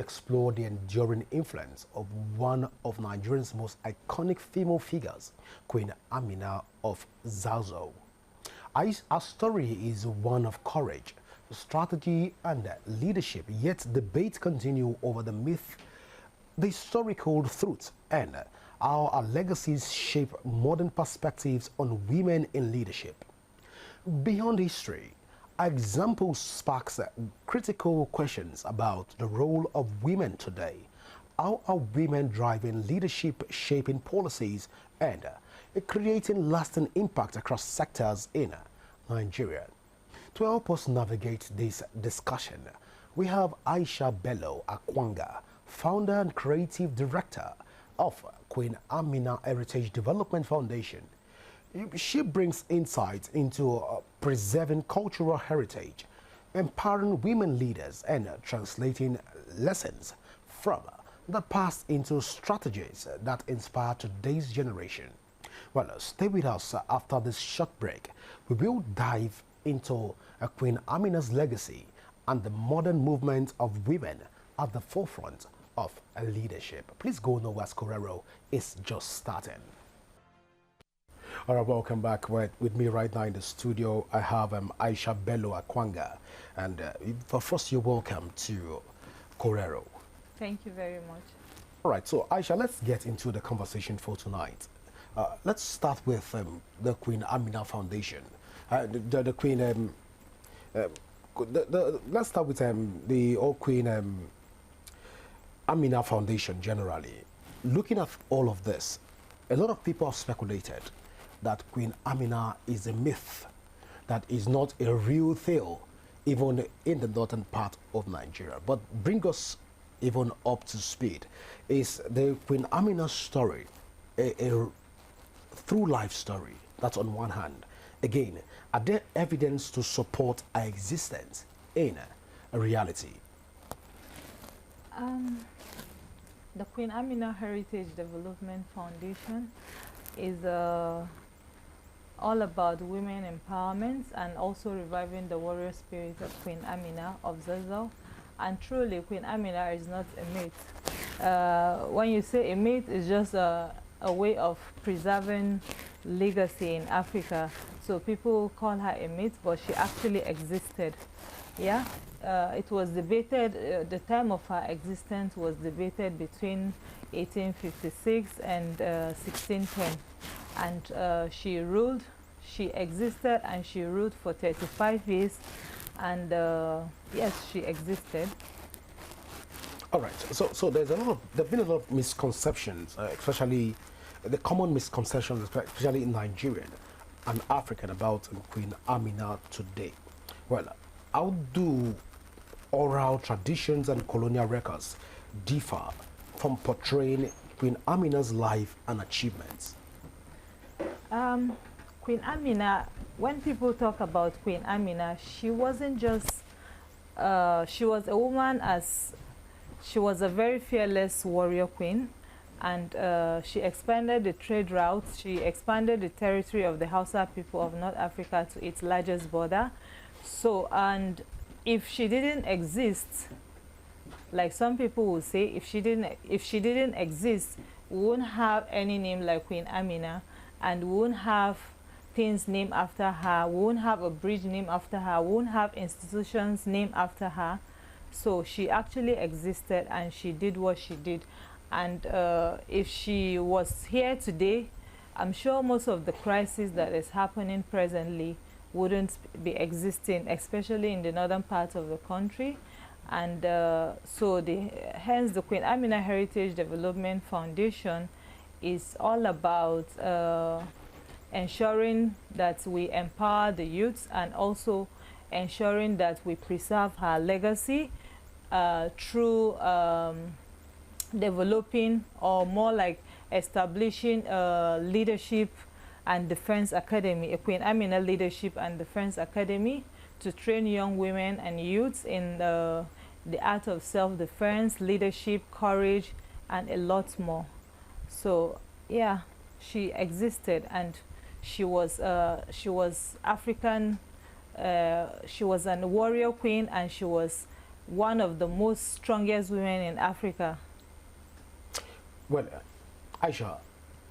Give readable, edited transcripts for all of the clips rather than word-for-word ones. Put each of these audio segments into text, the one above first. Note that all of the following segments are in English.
explore the enduring influence of one of Nigeria's most iconic female figures, Queen Amina of Zazzau. Our story is one of courage, strategy, and leadership, yet debates continue over the myth, the historical truth, and how our legacies shape modern perspectives on women in leadership. Beyond history, our example sparks critical questions about the role of women today. How are women driving leadership, shaping policies, and creating lasting impact across sectors in Nigeria? To help us navigate this discussion, we have Aisha Bello Akwanga, founder and creative director of Queen Amina Heritage Development Foundation. She brings insight into preserving cultural heritage, empowering women leaders, and translating lessons from the past into strategies that inspire today's generation. Well, stay with us after this short break. We will dive into Queen Amina's legacy and the modern movement of women at the forefront of leadership. Please go nowhere, Correro is just starting. All right, welcome back. With me right now in the studio, I have Aisha Bello Akwanga. And first, you're welcome to Correro. Thank you very much. All right, so Aisha, let's get into the conversation for tonight. Let's start with the Queen Amina Foundation. Let's start with the old Queen Amina Foundation generally. Looking at all of this, a lot of people have speculated that Queen Amina is a myth, that is not a real tale, even in the northern part of Nigeria. But bring us even up to speed. Is the Queen Amina story a through life story? That's on one hand. Again, are there evidence to support her existence in a reality? The Queen Amina Heritage Development Foundation is all about women empowerment and also reviving the warrior spirit of Queen Amina of Zazzau. And truly, Queen Amina is not a myth. When you say a myth, it's just a way of preserving legacy in Africa. So people call her a myth, but she actually existed. Yeah, it was debated, the time of her existence was debated between 1856 and 1610. And she ruled, she existed, and she ruled for 35 years. And yes, she existed. All right. So there's been a lot of misconceptions, especially the common misconceptions, especially in Nigerian and African, about Queen Amina today. Well, how do oral traditions and colonial records differ from portraying Queen Amina's life and achievements? Queen Amina, when people talk about Queen Amina, she wasn't just, she was a woman, as she was a very fearless warrior queen, and she expanded the trade routes, she expanded the territory of the Hausa people of North Africa to its largest border. So, and if she didn't exist, like some people will say, if she didn't exist, we wouldn't have any name like Queen Amina, and we wouldn't have things named after her, we wouldn't have a bridge named after her, we wouldn't have institutions named after her. So she actually existed, and she did what she did. And if she was here today, I'm sure most of the crisis that is happening presently wouldn't be existing, especially in the northern part of the country. And so hence the Queen Amina Heritage Development Foundation is all about ensuring that we empower the youths, and also ensuring that we preserve her legacy through developing, or more like establishing, leadership and defense academy, a Queen Amina Leadership and Defense Academy, to train young women and youths in the art of self-defense, leadership, courage, and a lot more. So yeah, she existed, and she was African. She was a warrior queen, and she was one of the most strongest women in Africa. Well, Aisha,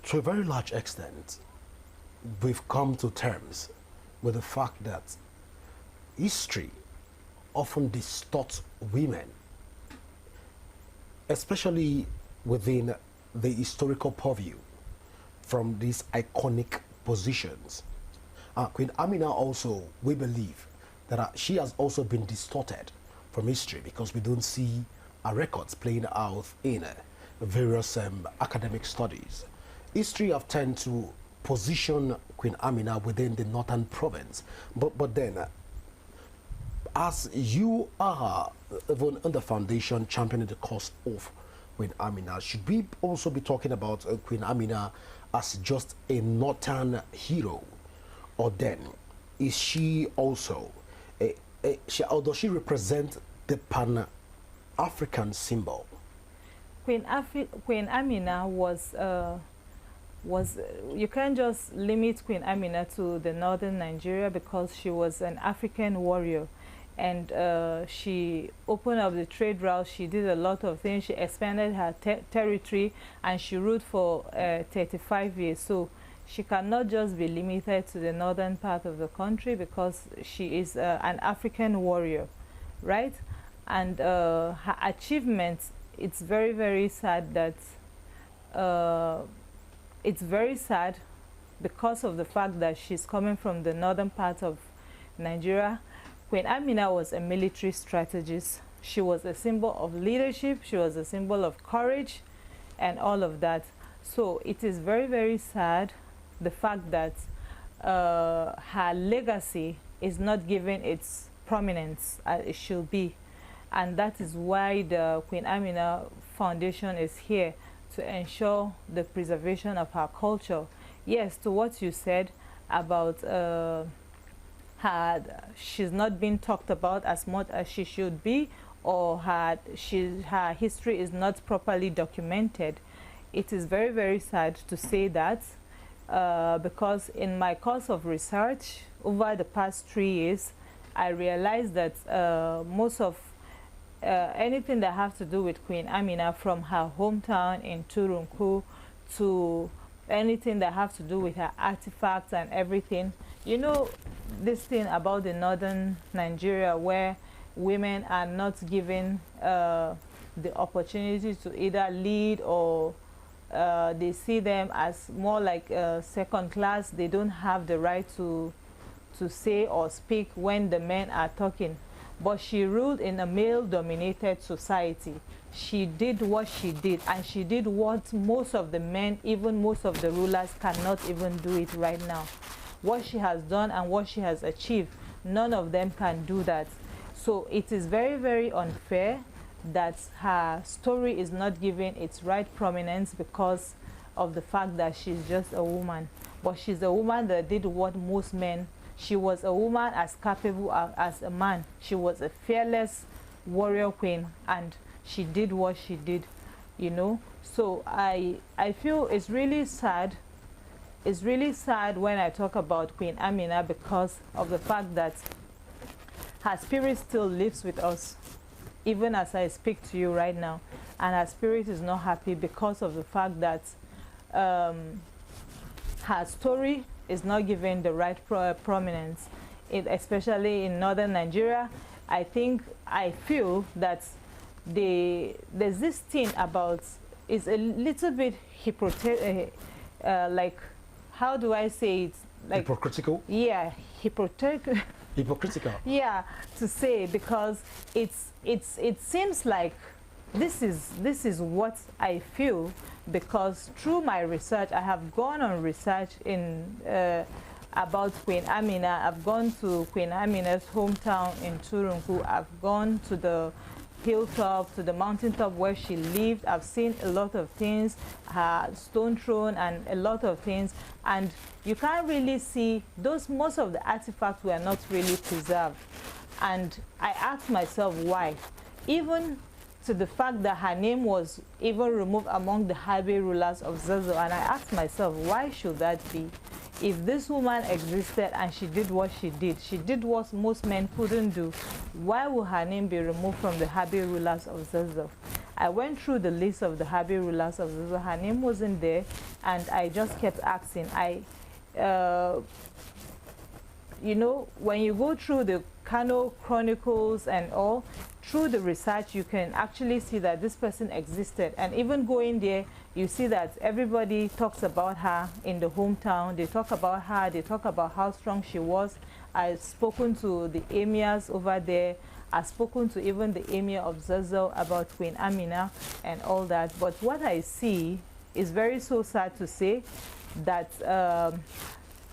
to a very large extent, we've come to terms with the fact that history often distorts women, especially within the historical purview from these iconic positions. Queen Amina also, we believe that she has also been distorted from history because we don't see her records playing out in various academic studies. History have tended to position Queen Amina within the northern province, but then as you are even in the foundation championing the cause of Queen Amina, should we also be talking about Queen Amina as just a northern hero, or then is she also or does she represent the Pan-African symbol? Queen Amina was you can't just limit Queen Amina to the northern Nigeria, because she was an African warrior, and she opened up the trade route. She did a lot of things. She expanded her territory, and she ruled for 35 years. So she cannot just be limited to the northern part of the country, because she is an African warrior, right? And her achievements, it's very, very sad that it's very sad because of the fact that she's coming from the northern part of Nigeria. Queen Amina was a military strategist. She was a symbol of leadership. She was a symbol of courage and all of that. So it is very, very sad, the fact that her legacy is not given its prominence as it should be. And that is why the Queen Amina Foundation is here, to ensure the preservation of her culture. Yes, to what you said about she's not being talked about as much as she should be, or her history is not properly documented. It is very, very sad to say that, because in my course of research over the past 3 years, I realized that most of anything that has to do with Queen Amina, from her hometown in Turunku to anything that has to do with her artifacts and everything. You know, this thing about the northern Nigeria, where women are not given the opportunity to either lead, or they see them as more like second class. They don't have the right to say or speak when the men are talking. But she ruled in a male-dominated society. She did what she did, and she did what most of the men, even most of the rulers, cannot even do it right now. What she has done and what she has achieved, none of them can do that. So it is very, very unfair that her story is not given its right prominence because of the fact that she's just a woman. But she's a woman that did what most men. She was a woman as capable as a man. She was a fearless warrior queen, and she did what she did, you know. So I feel it's really sad. It's really sad when I talk about Queen Amina, because of the fact that her spirit still lives with us, even as I speak to you right now. And her spirit is not happy because of the fact that her story is not given the right prominence, especially in northern Nigeria. I feel that there's this thing about, is a little bit like, how do I say it? Like, hypocritical? Yeah, hypocritical. Yeah, to say, because it seems like this is what I feel, because through my research, I have gone on research in about Queen Amina. I've gone to Queen Amina's hometown in Turunku. I've gone to the hilltop, to the mountaintop where she lived. I've seen a lot of things, her stone throne and a lot of things, and you can't really see those. Most of the artifacts were not really preserved, and I asked myself why, even to the fact that her name was even removed among the highway rulers of Zazzau. And I asked myself, why should that be? if this woman existed and she did what most men couldn't do, why would her name be removed from the Habi rulers of Zazzau? I went through the list of the Habi rulers of Zazzau. Her name wasn't there, and I just kept asking. You know, when you go through the Kano Chronicles and all, through the research, you can actually see that this person existed. And even going there, you see that everybody talks about her in the hometown. They talk about her. They talk about how strong she was. I've spoken to the emirs over there. I've spoken to even the emir of Zazzau about Queen Amina and all that. But what I see is very so sad to say that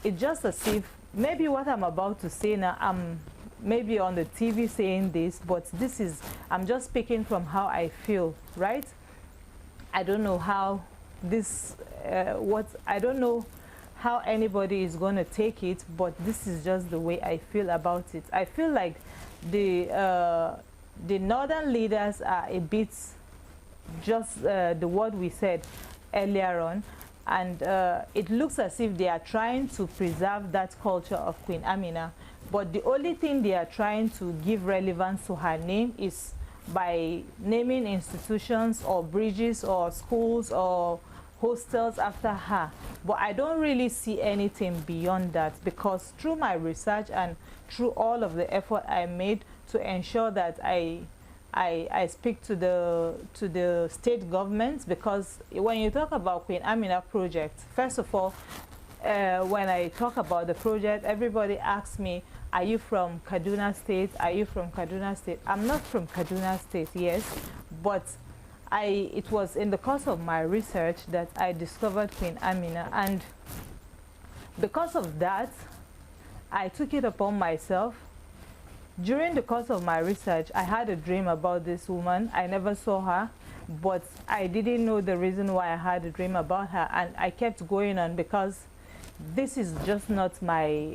it's just as if maybe what I'm about to say now, I'm maybe on the TV saying this, but this is, I'm just speaking from how I feel, right? I don't know how this, I don't know how anybody is going to take it, but this is just the way I feel about it. I feel like the northern leaders are a bit just the word we said earlier on, and it looks as if they are trying to preserve that culture of Queen Amina, but the only thing they are trying to give relevance to her name is by naming institutions or bridges or schools or hostels after her. But I don't really see anything beyond that, because through my research and through all of the effort I made to ensure that I speak to the state governments, because when you talk about Queen Amina project, first of all, when I talk about the project, everybody asks me, are you from Kaduna State? Are you from Kaduna State? I'm not from Kaduna State, yes, but it was in the course of my research that I discovered Queen Amina, and because of that, I took it upon myself. During the course of my research, I had a dream about this woman. I never saw her, but I didn't know the reason why I had a dream about her, and I kept going on because this is just not my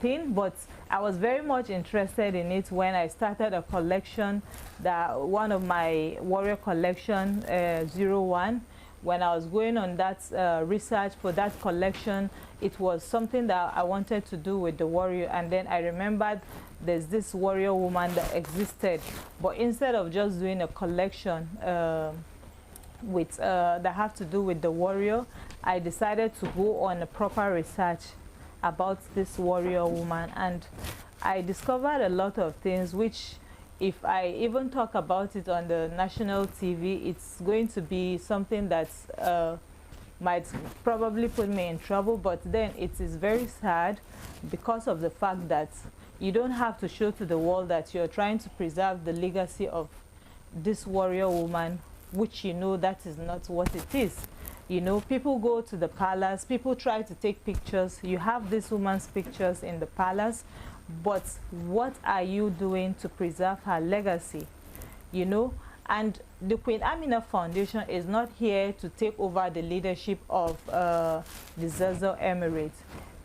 thing, but I was very much interested in it when I started a collection, one of my warrior collection, 01. When I was going on that research for that collection, it was something that I wanted to do with the warrior, and then I remembered there's this warrior woman that existed, but instead of just doing a collection with that have to do with the warrior, I decided to go on a proper research about this warrior woman, and I discovered a lot of things which, if I even talk about it on the national TV, it's going to be something that might probably put me in trouble. But then it is very sad because of the fact that you don't have to show to the world that you're trying to preserve the legacy of this warrior woman, which you know that is not what it is. You know, people go to the palace, people try to take pictures. You have this woman's pictures in the palace, but what are you doing to preserve her legacy? You know, and the Queen Amina Foundation is not here to take over the leadership of the Zazzau Emirate.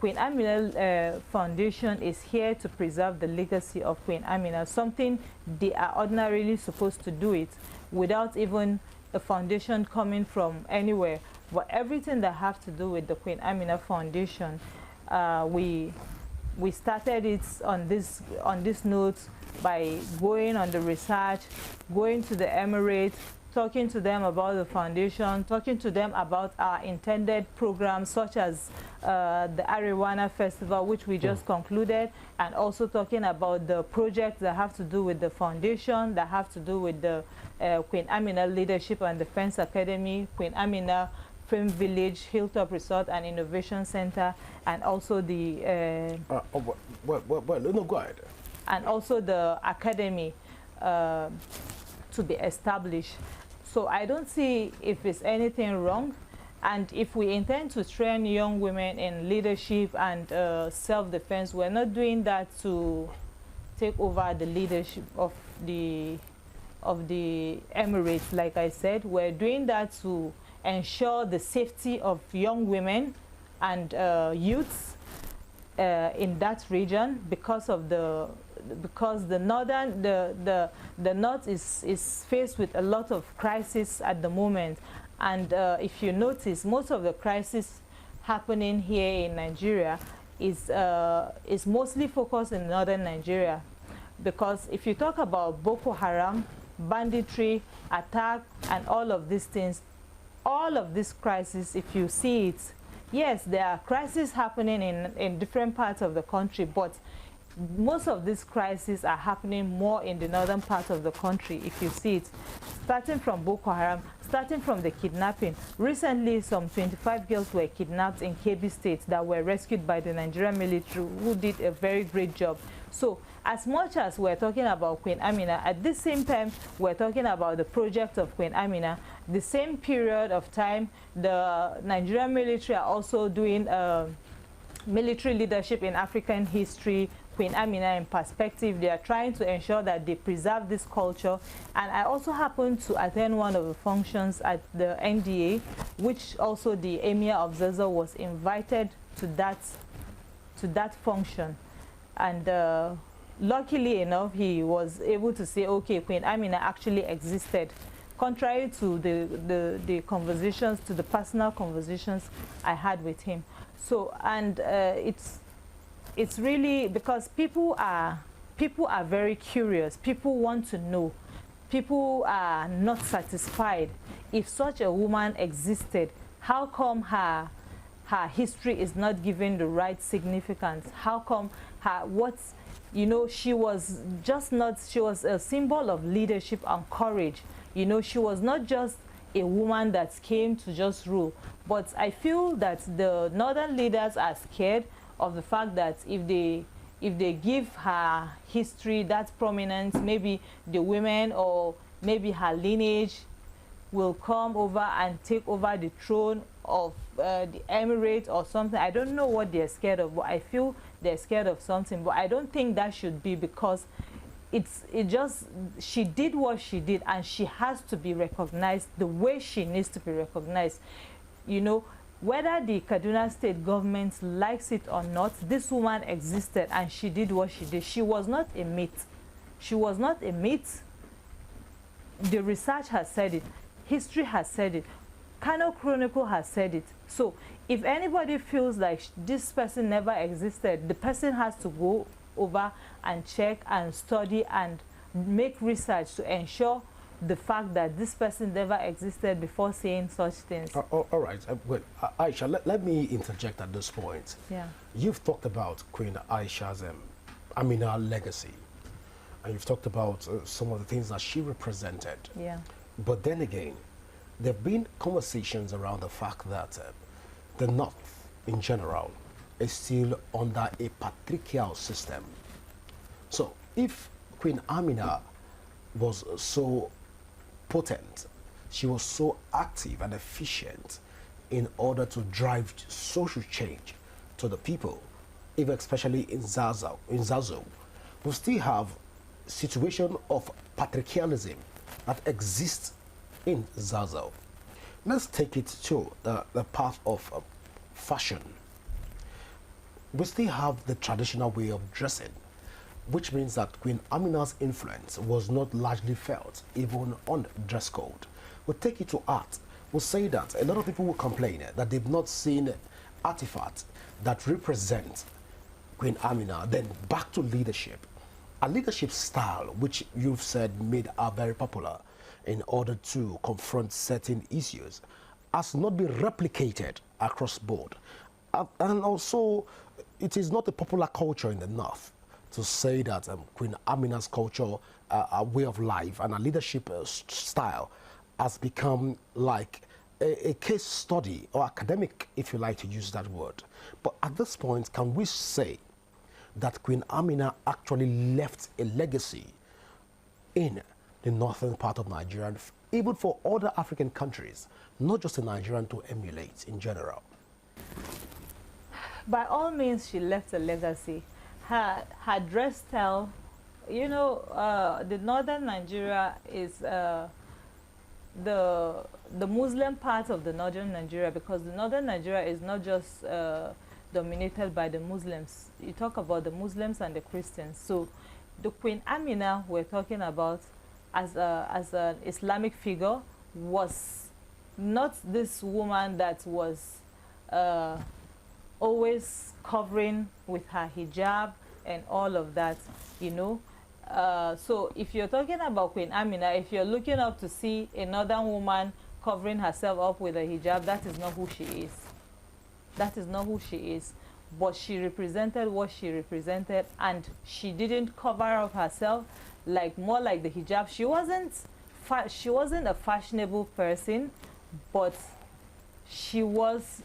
Queen Amina Foundation is here to preserve the legacy of Queen Amina, something they are ordinarily supposed to do it without even a foundation coming from anywhere. But everything that have to do with the Queen Amina Foundation, we started it on this note by going on the research, going to the Emirates, talking to them about the foundation, talking to them about our intended programs such as the Arewana Festival, which we just concluded, and also talking about the projects that have to do with the foundation, that have to do with the Queen Amina Leadership and Defense Academy, Queen Amina Film Village, Hilltop Resort and Innovation Center, and also the no, go ahead. And also the academy to be established. So I don't see if it's anything wrong, and if we intend to train young women in leadership and self-defense, we're not doing that to take over the leadership of the Emirates. Like I said, we're doing that to ensure the safety of young women and youths in that region, because the north is faced with a lot of crisis at the moment, and if you notice, most of the crisis happening here in Nigeria is mostly focused in northern Nigeria, because if you talk about Boko Haram, banditry, attack, and all of these things, all of this crisis, if you see it, yes, there are crises happening in different parts of the country, but most of these crises are happening more in the northern part of the country, if you see it, starting from Boko Haram, starting from the kidnapping. Recently, some 25 girls were kidnapped in Kebbi State that were rescued by the Nigerian military, who did a very great job. So as much as we're talking about Queen Amina, at the same time, we're talking about the project of Queen Amina. The same period of time, the Nigerian military are also doing military leadership in African history, Queen Amina in perspective. They are trying to ensure that they preserve this culture. And I also happened to attend one of the functions at the NDA, which also the Emir of Zazzau was invited to that function. And luckily enough, he was able to say, okay, Queen Amina actually existed, contrary to the conversations, to the personal conversations I had with him. So, and it's really because people are very curious. People want to know. People are not satisfied. If such a woman existed, how come her history is not given the right significance? How come she was just not, she was a symbol of leadership and courage. You know, she was not just a woman that came to just rule. But I feel that the northern leaders are scared of the fact that if they give her history that prominence, maybe the women or maybe her lineage will come over and take over the throne of the emirate or something. I don't know what they're scared of, but I feel they're scared of something. But I don't think that should be, because she did what she did, and she has to be recognized the way she needs to be recognized. You know, whether the Kaduna state government likes it or not, this woman existed and she did what she did. She was not a myth. She was not a myth. The research has said it. History has said it. Kano Chronicle has said it. So if anybody feels like this person never existed, the person has to go over and check and study and make research to ensure the fact that this person never existed before saying such things. All right. Well, Aisha, let me interject at this point. Yeah. You've talked about Queen Aisha's Amina legacy, and you've talked about some of the things that she represented. Yeah. But then again, there have been conversations around the fact that the North, in general, is still under a patriarchal system. So if Queen Amina was so potent, she was so active and efficient in order to drive social change to the people, even especially in Zazzau, we still have a situation of patriarchalism that exists in Zazzau. Let's take it to the path of fashion. We still have the traditional way of dressing, which means that Queen Amina's influence was not largely felt even on dress code. We'll take it to art. We'll say that a lot of people will complain that they've not seen artifacts that represent Queen Amina. Then back to leadership. A leadership style, which you've said made her very popular in order to confront certain issues, has not been replicated across board. And also, it is not a popular culture in the North to say that Queen Amina's culture, a way of life, and a leadership style has become like a case study, or academic, if you like to use that word. But at this point, can we say that Queen Amina actually left a legacy in the northern part of Nigeria, and even for other African countries, not just in Nigeria, to emulate in general? By all means, she left a legacy. Her dress style, you know, the northern Nigeria is the Muslim part of the northern Nigeria, because the northern Nigeria is not just dominated by the Muslims. You talk about the Muslims and the Christians. So the Queen Amina we're talking about as an Islamic figure was not this woman that was always covering with her hijab and all of that, you know. So if you're talking about Queen Amina, if you're looking up to see another woman covering herself up with a hijab, that is not who she is. That is not who she is. But she represented what she represented, and she didn't cover up herself like more like the hijab. She wasn't a fashionable person, but she was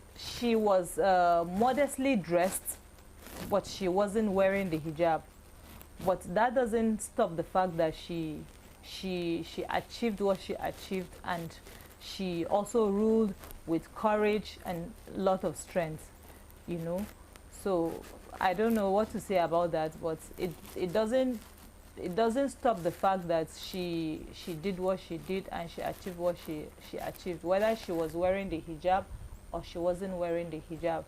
modestly dressed, but she wasn't wearing the hijab. But that doesn't stop the fact that she achieved what she achieved, and she also ruled with courage and a lot of strength, you know. So I don't know what to say about that, but it doesn't stop the fact that she did what she did and she achieved what she achieved, whether she was wearing the hijab or she wasn't wearing the hijab.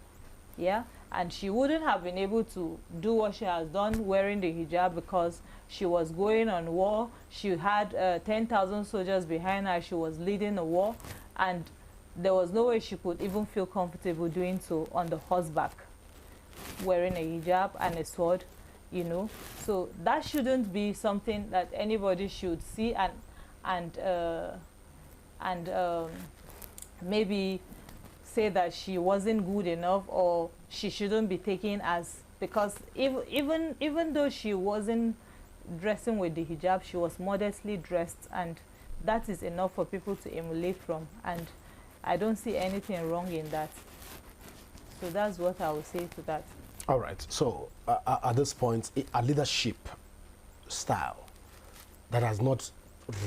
Yeah, and she wouldn't have been able to do what she has done wearing the hijab because she was going on war. She had 10,000 soldiers behind her. She was leading a war, and there was no way she could even feel comfortable doing so on the horseback, wearing a hijab and a sword, you know. So that shouldn't be something that anybody should see and maybe say that she wasn't good enough or she shouldn't be taken as, because even though she wasn't dressing with the hijab, she was modestly dressed, and that is enough for people to emulate from, and I don't see anything wrong in that. So that's what I would say to that. All right. So at this point, a leadership style that has not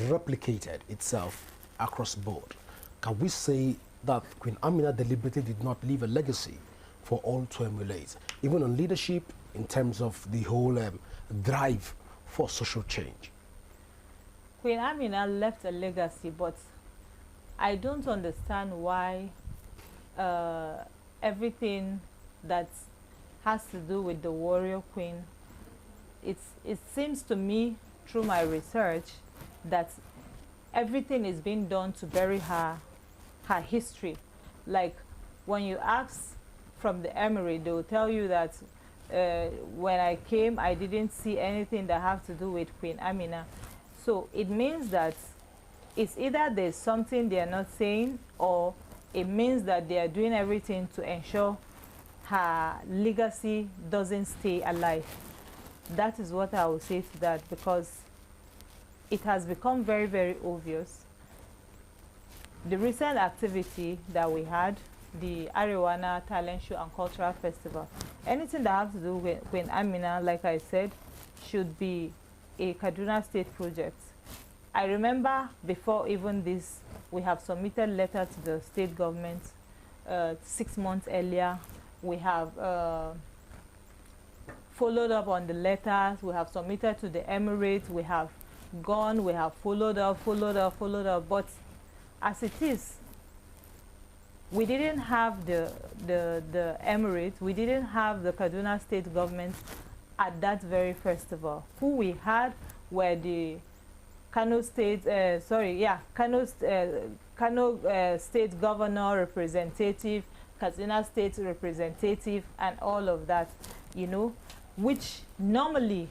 replicated itself across the board, can we say that Queen Amina deliberately did not leave a legacy for all to emulate, even on leadership, in terms of the whole drive for social change? Queen Amina left a legacy, but I don't understand why everything that has to do with the warrior queen, it seems to me through my research that everything is being done to bury her history. Like when you ask from the emirate, they will tell you that when I came, I didn't see anything that have to do with Queen Amina. So it means that it's either there's something they are not saying, or it means that they are doing everything to ensure her legacy doesn't stay alive. That is what I would say to that, because it has become very, very obvious. The recent activity that we had, the Arewana Talent Show and Cultural Festival, anything that has to do with Queen Amina, like I said, should be a Kaduna State project. I remember before even this, we have submitted letter to the state government 6 months earlier. We have followed up on the letters. We have submitted to the Emirates. We have gone. We have followed up. But as it is, we didn't have the Emirates. We didn't have the Kaduna State government at that very festival. Who we had were the Kano State, Kano State Governor representative, Katsina State representative, and all of that, you know, which normally,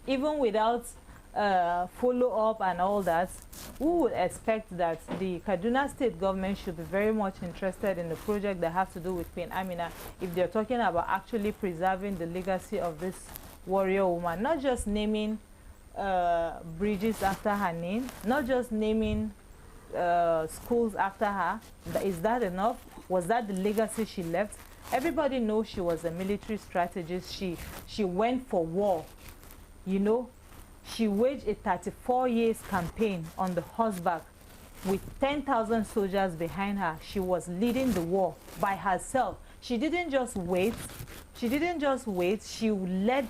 even without follow-up and all that, we would expect that the Kaduna State government should be very much interested in the project that has to do with Queen Amina if they're talking about actually preserving the legacy of this warrior woman, not just naming bridges after her name, not just naming schools after her. Is that enough? Was that the legacy she left? Everybody knows she was a military strategist. She went for war, you know. She waged a 34 years campaign on the horseback with 10,000 soldiers behind her. She was leading the war by herself. She didn't just wait. She didn't just wait. She led.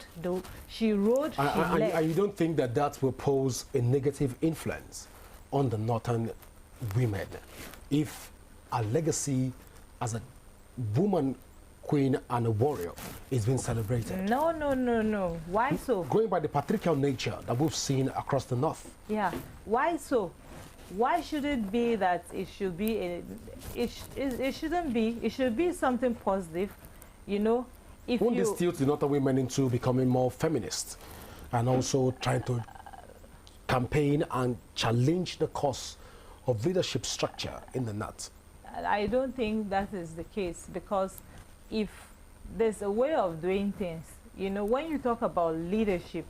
She rode. She led. And you don't think that that will pose a negative influence on the northern women if a legacy as a woman queen and a warrior is being celebrated? No. Why so? Going by the patriarchal nature that we've seen across the north. Yeah. Why so? Why should it be that it should be it shouldn't be? It should be something positive. You know, if won't you this tilt the northern women into becoming more feminist and also trying to campaign and challenge the course of leadership structure in the North? I don't think that is the case, because if there's a way of doing things, you know, when you talk about leadership,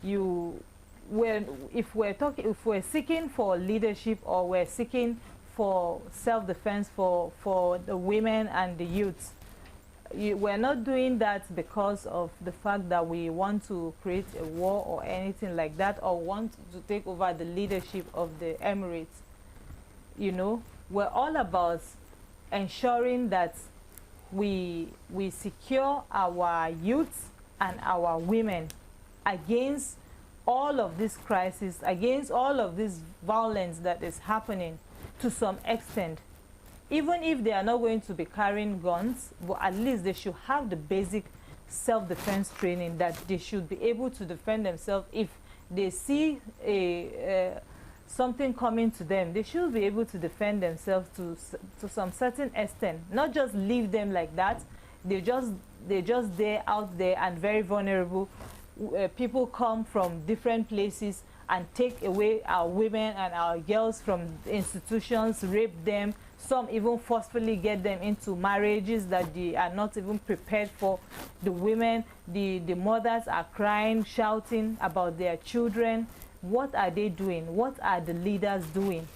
if we're seeking for leadership, or we're seeking for self-defense for the women and the youths, we're not doing that because of the fact that we want to create a war or anything like that, or want to take over the leadership of the Emirates. You know, we're all about ensuring that we secure our youths and our women against all of this crisis, against all of this violence that is happening to some extent. Even if they are not going to be carrying guns, but at least they should have the basic self-defense training, that they should be able to defend themselves. If they see something coming to them, they should be able to defend themselves to some certain extent, not just leave them like that. They're just there, out there, and very vulnerable. People come from different places and take away our women and our girls from institutions, rape them. Some even forcefully get them into marriages that they are not even prepared for. The women, the mothers are crying, shouting about their children. What are they doing? What are the leaders doing?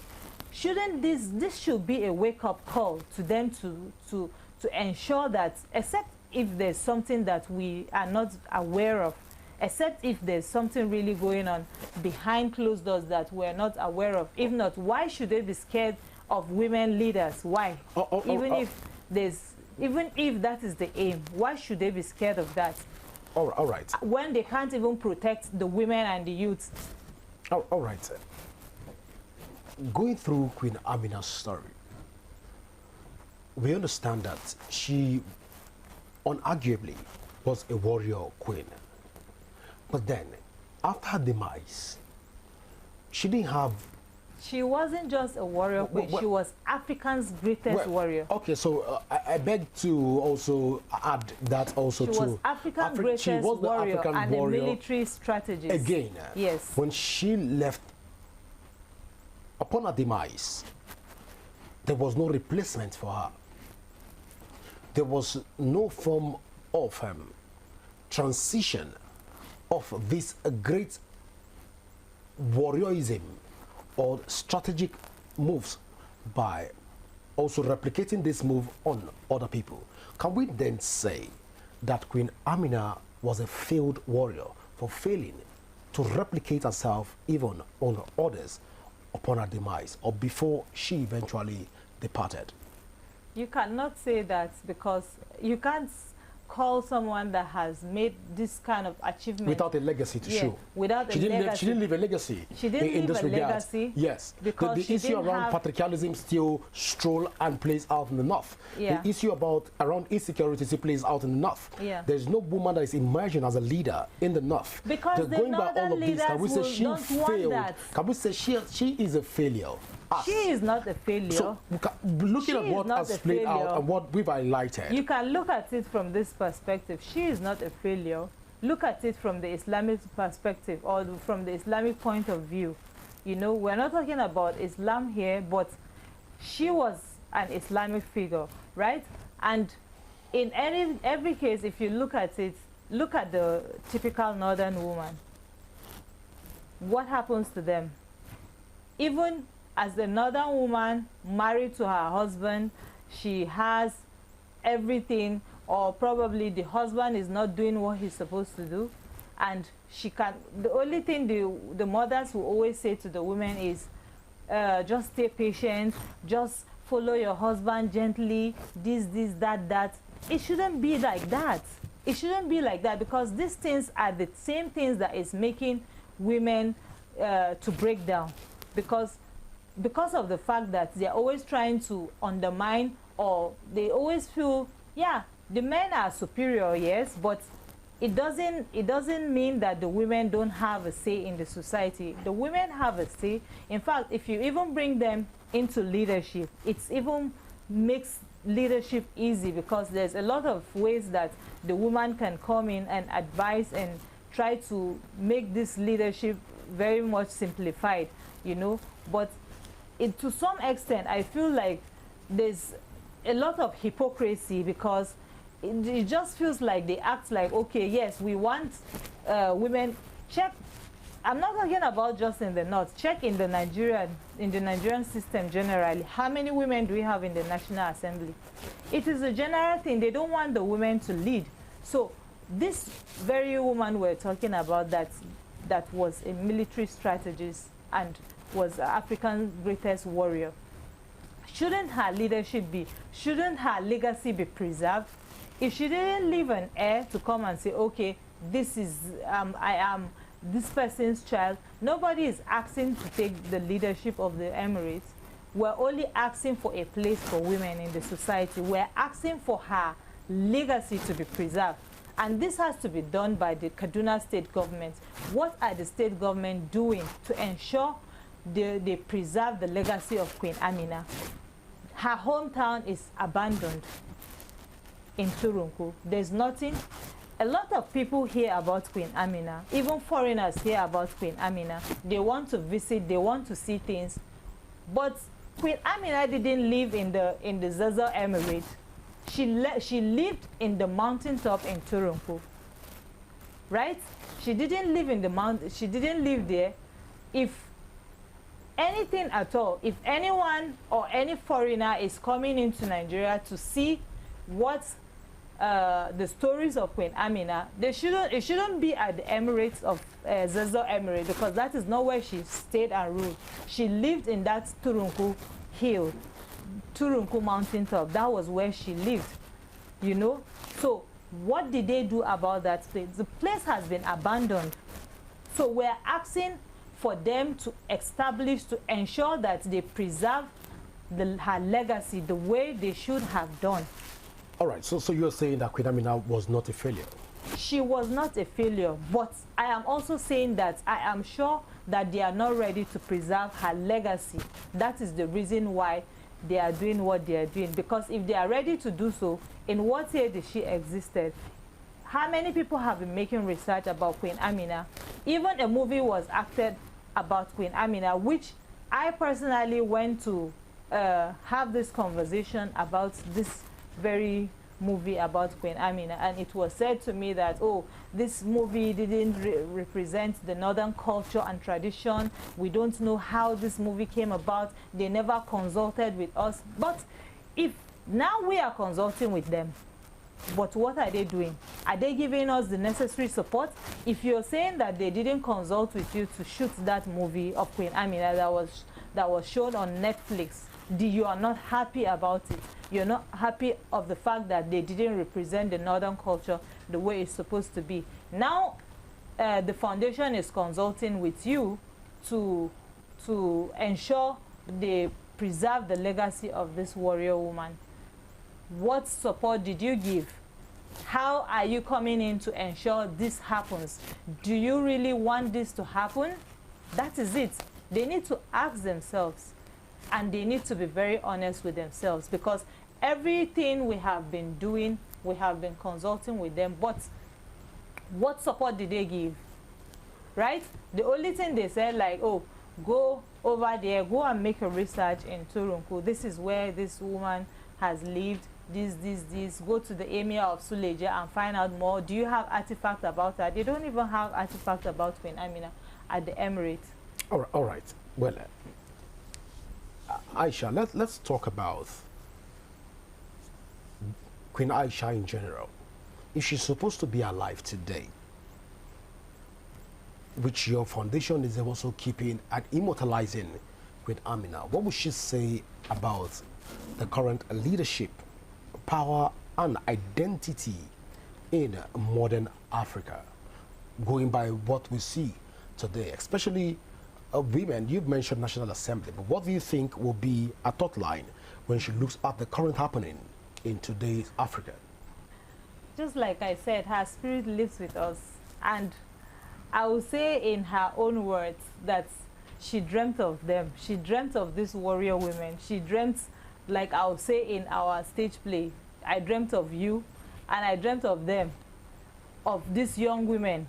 Shouldn't this should be a wake-up call to them to ensure that, except if there's something that we are not aware of, except if there's something really going on behind closed doors that we're not aware of. If not, why should they be scared of women leaders? Why? Even if that is the aim, why should they be scared of that? All right. When they can't even protect the women and the youths. All right. Going through Queen Amina's story, we understand that she unarguably was a warrior queen. But then, after her demise, she didn't have... She wasn't just a warrior queen, she was Africa's greatest warrior. Okay, so I beg to also add that also she to... was Africa's greatest warrior and a military strategist. Again, yes. When she left, upon her demise, there was no replacement for her. There was no form of transition of this great warriorism or strategic moves by also replicating this move on other people. Can we then say that Queen Amina was a failed warrior for failing to replicate herself even on others upon her demise, or before she eventually departed? You cannot say that, because you can't call someone that has made this kind of achievement without a legacy to show. Without she didn't leave a legacy. She didn't leave a legacy. Yes, because the issue around patriarchalism still stroll and plays out in the north. Yeah. The issue around insecurity still plays out in the north. Yeah. There's no woman that is emerging as a leader in the north. Because the going by all of this, can we say she failed? That. Can we say she is a failure? She is not a failure. So, looking at what has played out and what we've highlighted, you can look at it from this perspective. She is not a failure. Look at it from the Islamic perspective, or from the Islamic point of view. You know, we're not talking about Islam here, but she was an Islamic figure, right? And in every case, if you look at it, look at the typical northern woman. What happens to them? Even as the northern woman married to her husband, she has everything, or probably the husband is not doing what he's supposed to do, and she can. The only thing the mothers will always say to the women is, just stay patient, just follow your husband gently, this, that. It shouldn't be like that. It shouldn't be like that, because these things are the same things that is making women to break down, because of the fact that they're always trying to undermine, or they always feel, yeah, the men are superior, yes, but it doesn't mean that the women don't have a say in the society. The women have a say. In fact, if you even bring them into leadership, it's even makes leadership easy, because there's a lot of ways that the woman can come in and advise and try to make this leadership very much simplified, you know. But to some extent, I feel like there's a lot of hypocrisy, because it just feels like they act like, okay, yes, we want women. Check, I'm not talking about just in the north. Check in the Nigerian system generally. How many women do we have in the National Assembly? It is a general thing. They don't want the women to lead. So this very woman we're talking about, that was a military strategist and was Africa's greatest warrior, shouldn't her leadership be, shouldn't her legacy be preserved? If she didn't leave an heir to come and say, okay, this is, I am this person's child, nobody is asking to take the leadership of the Emirates. We're only asking for a place for women in the society. We're asking for her legacy to be preserved. And this has to be done by the Kaduna state government. What are the state government doing to ensure they preserve the legacy of Queen Amina? Her hometown is abandoned in Turunku. There's nothing. A lot of people hear about Queen Amina, even foreigners hear about Queen Amina. They want to visit, they want to see things. But Queen Amina didn't live in the Zaza Emirate. She lived in the mountaintop in Turunku, right? She didn't live in the mountain. She didn't live there. If anything at all, if anyone or any foreigner is coming into Nigeria to see what the stories of Queen Amina, it shouldn't be at the Emirates of Zaza Emirate, because that is not where she stayed and ruled. She lived in that Turunku hill, Turunku mountaintop. That was where she lived, you know. So what did they do about that place? The place has been abandoned. So we're asking for them to establish, to ensure that they preserve her legacy the way they should have done. All right, so you're saying that Queen Amina was not a failure? She was not a failure, but I am also saying that I am sure that they are not ready to preserve her legacy. That is the reason why they are doing what they are doing. Because if they are ready to do so, in what year did she existed? How many people have been making research about Queen Amina? Even a movie was acted about Queen Amina, which I personally went to have this conversation about this very movie about Queen Amina, and it was said to me that, oh, this movie didn't represent the northern culture and tradition. We don't know how this movie came about. They never consulted with us. But if now we are consulting with them, but what are they doing? Are they giving us the necessary support? If you're saying that they didn't consult with you to shoot that movie of Queen Amina that was shown on Netflix, you are not happy about it. You're not happy of the fact that they didn't represent the northern culture the way it's supposed to be. Now the foundation is consulting with you to ensure they preserve the legacy of this warrior woman. What support did you give? How are you coming in to ensure this happens? Do you really want this to happen? That is it. They need to ask themselves, and they need to be very honest with themselves, because everything we have been doing, we have been consulting with them, but what support did they give? Right? The only thing they said, like, oh, go over there, go and make a research in Turunku. This is where this woman has lived. This. Go to the Emir of Suleja and find out more. Do you have artifacts about that? They don't even have artifacts about Queen Amina at the Emirates. All right. Well, Aisha, let's talk about Queen Aisha in general. If she's supposed to be alive today, which your foundation is also keeping and immortalizing Queen Amina, what would she say about the current leadership, power, and identity in modern Africa, going by what we see today, especially women? You've mentioned National Assembly, but what do you think will be a thought line when she looks at the current happening in today's Africa? Just like I said, her spirit lives with us, and I will say in her own words that she dreamt of them. She dreamt of these warrior women. She dreamt like I'll say in our stage play, I dreamt of you, and I dreamt of them, of these young women,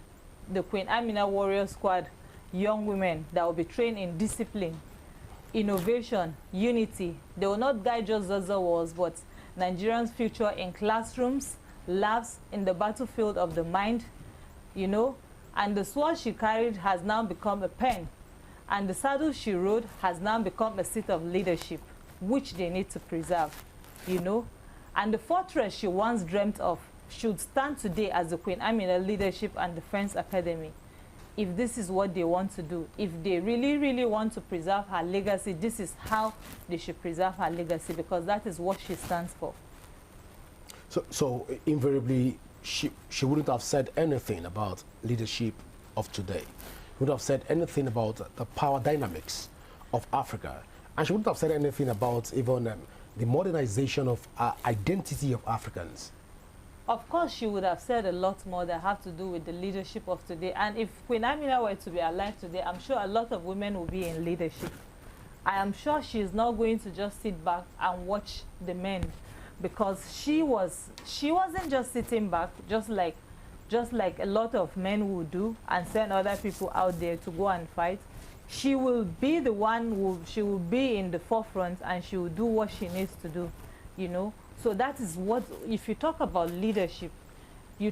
the Queen Amina Warrior Squad young women that will be trained in discipline, innovation, unity. They will not guide just Zaza wars, but Nigerians' future in classrooms, labs, in the battlefield of the mind, you know. And the sword she carried has now become a pen, and the saddle she rode has now become a seat of leadership, which they need to preserve, you know. And the fortress she once dreamt of should stand today as the Queen Amina Leadership and Defense Academy. If this is what they want to do, if they really, really want to preserve her legacy, this is how they should preserve her legacy, because that is what she stands for. So invariably, she wouldn't have said anything about leadership of today. She wouldn't have said anything about the power dynamics of Africa. And she wouldn't have said anything about even the modernization of identity of Africans. Of course, she would have said a lot more that have to do with the leadership of today. And if Queen Amina were to be alive today, I'm sure a lot of women will be in leadership. I am sure she's not going to just sit back and watch the men, because she wasn't just sitting back, just like a lot of men would do and send other people out there to go and fight. She will be the one she will be in the forefront, and she will do what she needs to do, you know. So that is what, if you talk about leadership, you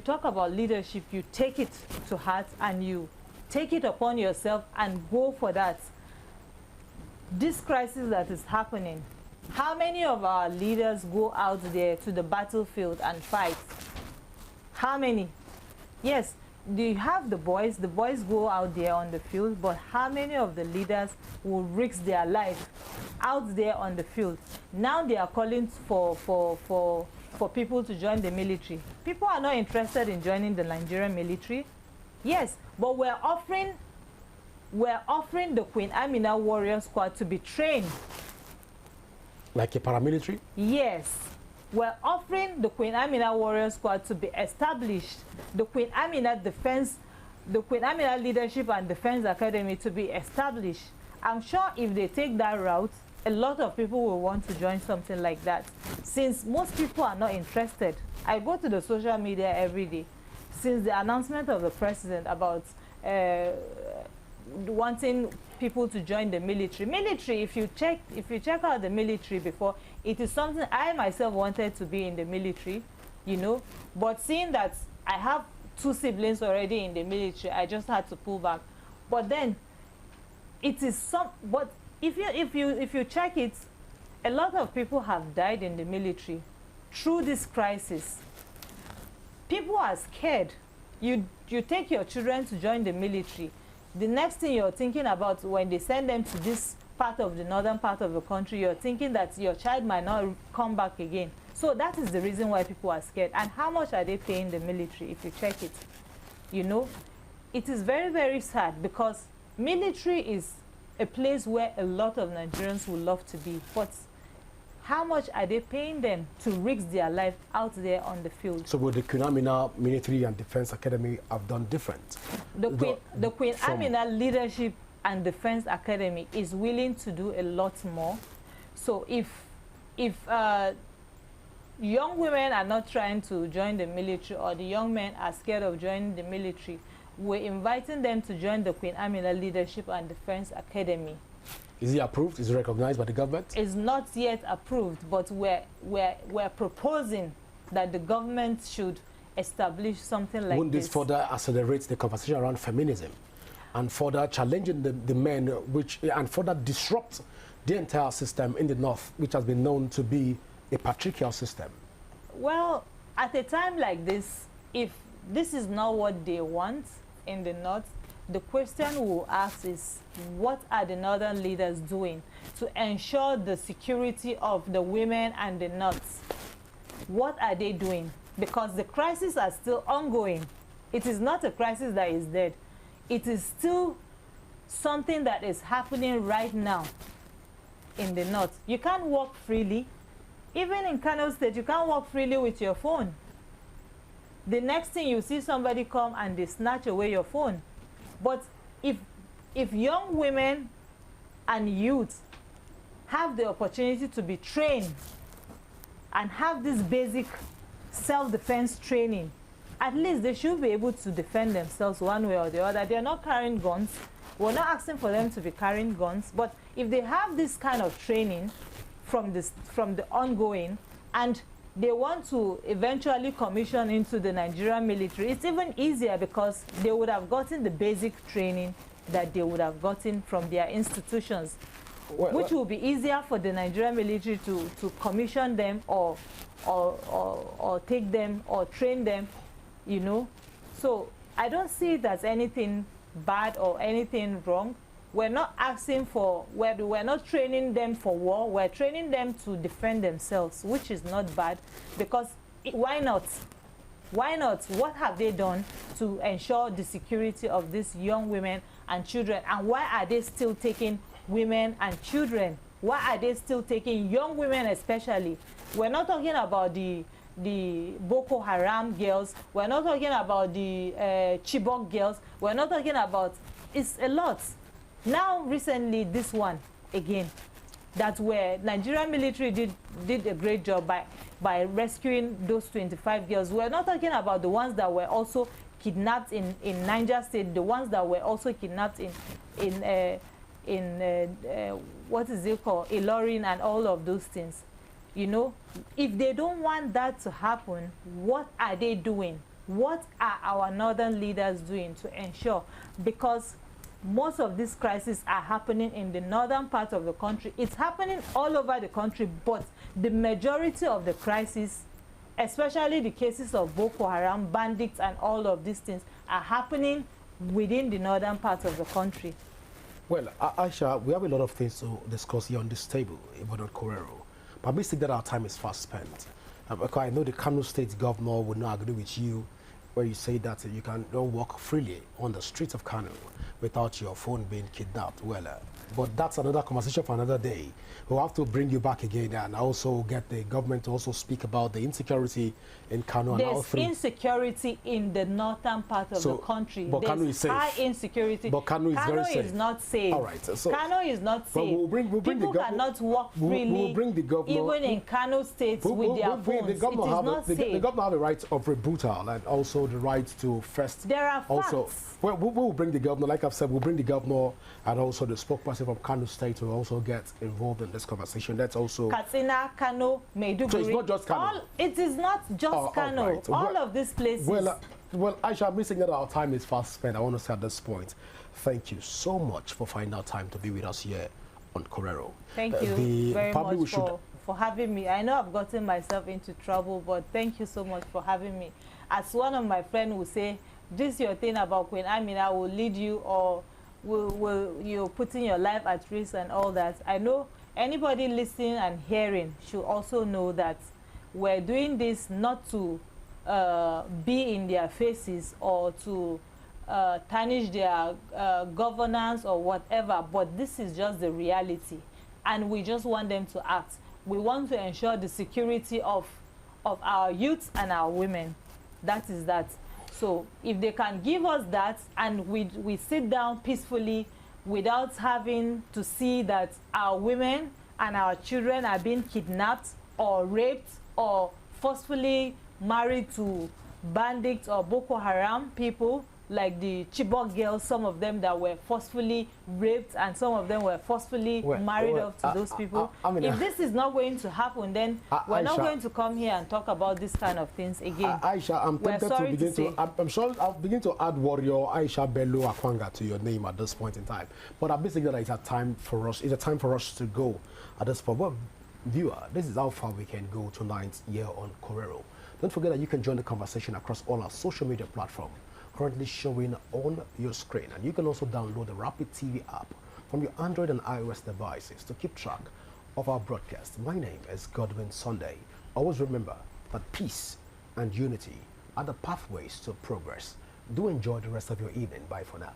take it to heart and you take it upon yourself and go for that. This crisis that is happening, how many of our leaders go out there to the battlefield and fight? How many? Yes, you have the boys go out there on the field, but how many of the leaders will risk their life out there on the field? Now they are calling for people to join the military. People are not interested in joining the Nigerian military. Yes, but we're offering the Queen Amina Warrior Squad to be trained. Like a paramilitary? Yes. We're offering the Queen Amina Warrior Squad to be established, the Queen Amina Leadership and Defense Academy to be established. I'm sure if they take that route, a lot of people will want to join something like that. Since most people are not interested, I go to the social media every day. Since the announcement of the president about wanting people to join the military, if you check out the military before, it is something I myself wanted to be in the military, you know. But seeing that I have 2 siblings already in the military, I just had to pull back. But then it is but if you check it, a lot of people have died in the military through this crisis. People are scared. You take your children to join the military. The next thing you're thinking about when they send them to this part of the northern part of the country, you're thinking that your child might not come back again. So that is the reason why people are scared. And how much are they paying the military if you check it? You know, it is very, very sad, because military is a place where a lot of Nigerians would love to be. But how much are they paying them to risk their life out there on the field? So would the Queen Amina Military and Defense Academy have done different? The Queen Amina Leadership and Defense Academy is willing to do a lot more. So if young women are not trying to join the military, or the young men are scared of joining the military, we're inviting them to join the Queen Amina Leadership and Defense Academy. Is it approved? Is it recognized by the government? It's not yet approved, but we're proposing that the government should establish something like this. Wouldn't this further accelerate the conversation around feminism and further challenging the men, and further disrupt the entire system in the North, which has been known to be a patriarchal system? Well, at a time like this, if this is not what they want in the North, the question we'll ask is, what are the Northern leaders doing to ensure the security of the women and the North? What are they doing? Because the crises are still ongoing. It is not a crisis that is dead. It is still something that is happening right now in the North. You can't walk freely. Even in Kano State, you can't walk freely with your phone. The next thing you see somebody come and they snatch away your phone. But if young women and youth have the opportunity to be trained and have this basic self-defense training, at least they should be able to defend themselves one way or the other. They're not carrying guns. We're not asking for them to be carrying guns, but if they have this kind of training from the ongoing, and they want to eventually commission into the Nigerian military, it's even easier because they would have gotten the basic training that they would have gotten from their institutions, which will be easier for the Nigerian military to commission them or take them or train them, you know. So I don't see it as anything bad or anything wrong. We're not asking for, we're not training them for war. We're training them to defend themselves, which is not bad, because why not? Why not? What have they done to ensure the security of these young women and children? And why are they still taking women and children? Why are they still taking young women especially? We're not talking about the Boko Haram girls. We're not talking about the Chibok girls. We're not talking about, it's a lot. Now, recently, this one, again, that where Nigerian military did a great job by rescuing those 25 girls. We're not talking about the ones that were also kidnapped in Niger State, the ones that were also kidnapped in what is it called, Ilorin and all of those things. You know, if they don't want that to happen, what are they doing? What are our northern leaders doing to ensure? Because most of these crises are happening in the northern part of the country. It's happening all over the country, but the majority of the crises, especially the cases of Boko Haram, bandits, and all of these things, are happening within the northern part of the country. Well, Aisha, we have a lot of things to discuss here on this table, even on Korero. But we think that our time is fast spent. Because I know the Kano State governor would not agree with you where you say that you don't walk freely on the streets of Kano without your phone being kidnapped. Well, but that's another conversation for another day. We'll have to bring you back again and also get the government to also speak about the insecurity in Kano. There's insecurity in the northern part of the country. But Kano is safe. High insecurity. But Kano is very safe. Kano is not safe. All right. So Kano is not safe. we'll bring People cannot walk freely, we'll bring the governor, even in Kano State with their phones. The governor it is not safe. The governor have the right of rebuttal and also the right to first. There are also, facts. Well, we'll bring the governor, like I've said, we'll bring the governor and also the spokesperson from Kano State to also get involved in this conversation. That's also Katsina, Kano, Maiduguri. So it's not just Kano. It is not just Kano. Right. All of these places. Well, Aisha, I'm missing that our time is fast spent. I want to say at this point, thank you so much for finding out time to be with us here on Korero. Thank you very much for having me. I know I've gotten myself into trouble, but thank you so much for having me. As one of my friends would say, this your thing about Queen Amina will lead you, or you're putting your life at risk and all that. I know anybody listening and hearing should also know that we're doing this not to be in their faces or to tarnish their governance or whatever, but this is just the reality, and we just want them to act. We want to ensure the security of our youth and our women. That is that. So if they can give us that and we sit down peacefully without having to see that our women and our children are being kidnapped or raped or forcefully married to bandits or Boko Haram people, like the Chibok girls, some of them that were forcefully raped and some of them were forcefully married off to those people. If this is not going to happen, then we're not going to come here and talk about this kind of things again. Aisha, I'm tempted to begin to, I'm sure I'll begin to add warrior Aisha Bello Akwanga to your name at this point in time. But I'm basically that it's a time for us, to go at this point. Well, viewer, this is how far we can go tonight here on Korero. Don't forget that you can join the conversation across all our social media platforms currently showing on your screen, and you can also download the Rapid TV app from your Android and iOS devices to keep track of our broadcast. My name is Godwin Sunday. Always remember that peace and unity are the pathways to progress. Do enjoy the rest of your evening. Bye for now.